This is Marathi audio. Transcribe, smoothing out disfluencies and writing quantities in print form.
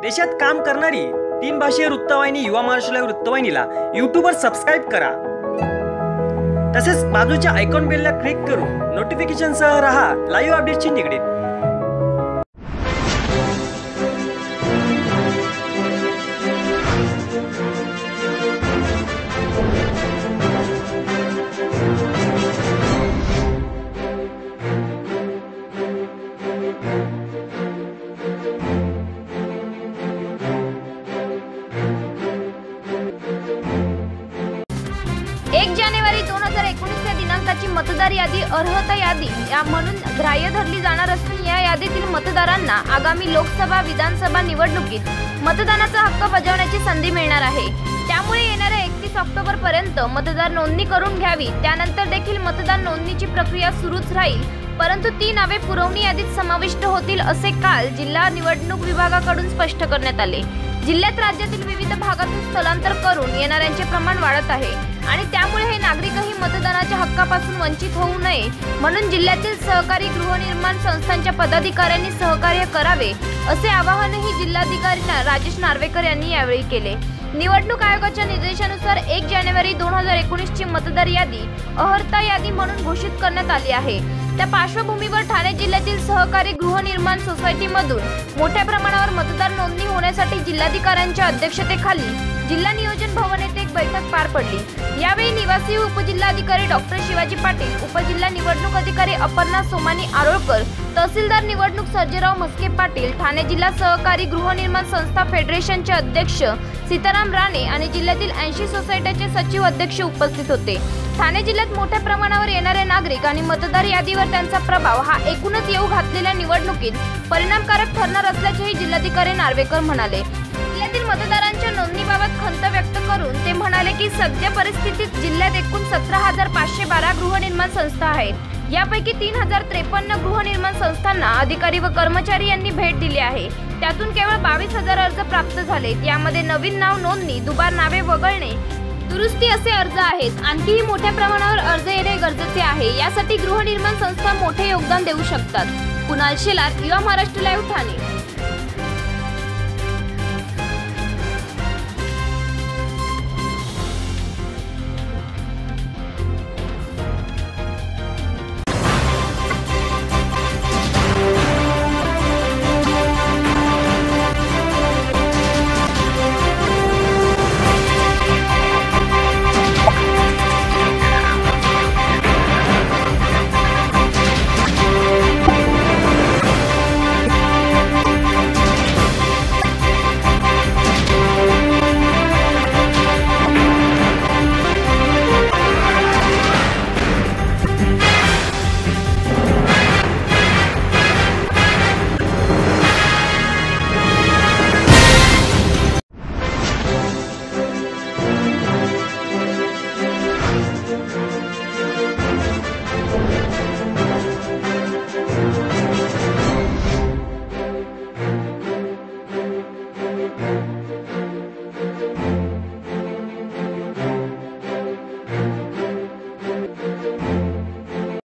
देशात काम करणारी 3 भाषीय वृत्तवाहिनी युवा महाराष्ट्र लाईव्ह वृत्तवाहिनीला यूट्यूबवर सबस्क्राईब करा। तसेच बाजूच्या आयकॉन बेलला क्लिक करून नोटिफिकेशनसह रहा लाईव्ह अपडेटशी निगडीत। जानेवारी 2019 या दिनांकाची मतदार यादी अर्हता यादी म्हणून ग्राह्य धरली जाणार असून या यादीतील मतदारांना आगामी लोकसभा विधानसभा निवडणुकीत मतदानाचा हक्क बजावण्याची संधी मिळणार आहे। त्यामुळे येणाऱ्या 31 ऑक्टोबर पर्यंत मतदार नोंदणी करून घ्यावी। त्यानंतर देखील मतदार नोंदणीची प्रक्रिया सुरूच राहील, परंतु ती नावे पुरवणी यादीत समाविष्ट होतील असे काल जिल्हा निवडणूक विभागाकडून स्पष्ट करण्यात आले। जिल्ह्यात राज्यातील विविध भागातून स्थलांतर करून येणाऱ्यांचे प्रमाण वाढत आहे आणि त्यामुळे हे नागरिकही मतदानाच्या हक्कापासून वंचित होऊ नये म्हणून जिल्ह्यातील सहकारी गृहनिर्माण संस्थांच्या पदाधिकाऱ्यांनी सहकार्य करावे असे आवाहनही जिल्हाधिकारी राजेश नार्वेकर यांनी यावेळी केले। निवडणूक आयोगाच्या निर्देशानुसार 1 जानेवारी 2019 ची मतदार यादी अर्हता यादी म्हणून घोषित करण्यात आली आहे। त्या पार्श्वभूमीवर ठाणे जिल्ह्यातील सहकारी गृहनिर्माण सोसायटीमधून मोठ्या प्रमाणावर मतदार नोंदणी होण्यासाठी जिल्हाधिकाऱ्यांच्या अध्यक्षतेखाली जिल्हा नियोजन भवन येथे एक बैठक पार पडली। यावेळी निवासी उपजिल्हाधिकारी डॉक्टर शिवाजी पाटील, उपजिल्हा निवडणूक अधिकारी अपर्णा सोमानी आरोळकर, तहसीलदार निवडणूक सर्जेराव मस्के पाटील, ठाणे जिल्हा सहकारी गृहनिर्माण संस्था फेडरेशनचे अध्यक्ष सीताराम राणे आणि जिल्ह्यातील 80 सोसायट्याचे सचिव अध्यक्ष उपस्थित होते। ठाणे जिल्ह्यात मोठ्या प्रमाणावर येणारे नागरिक आणि मतदार यादीवर त्यांचा प्रभाव हा एकूणच येऊ घातलेल्या निवडणुकीत परिणामकारक ठरणार असल्याचेही जिल्हाधिकारी नार्वेकर म्हणाले। जिल्ह्यातील मतदारांच्या नोंदणीबाबत खंत व्यक्त करून ते म्हणाले की सध्या परिस्थितीत जिल्ह्यात एकूण 17,512 गृहनिर्माण संस्था आहेत। यापैकी 3,053 गृहनिर्माण संस्थांना अधिकारी व कर्मचारी यांनी भेट दिली आहे। त्यातून केवळ 22,000 अर्ज प्राप्त झालेत। यामध्ये नवीन नाव नोंदणी, दुबार नावे वगळणे, दुरुस्ती असे अर्ज आहेत। आणखीही मोठ्या प्रमाणावर अर्ज येणे गरजेचे आहे। यासाठी गृहनिर्माण संस्था मोठे योगदान देऊ शकतात। कुणाल शेलार, युवा महाराष्ट्र लाईव्ह, ठाणे।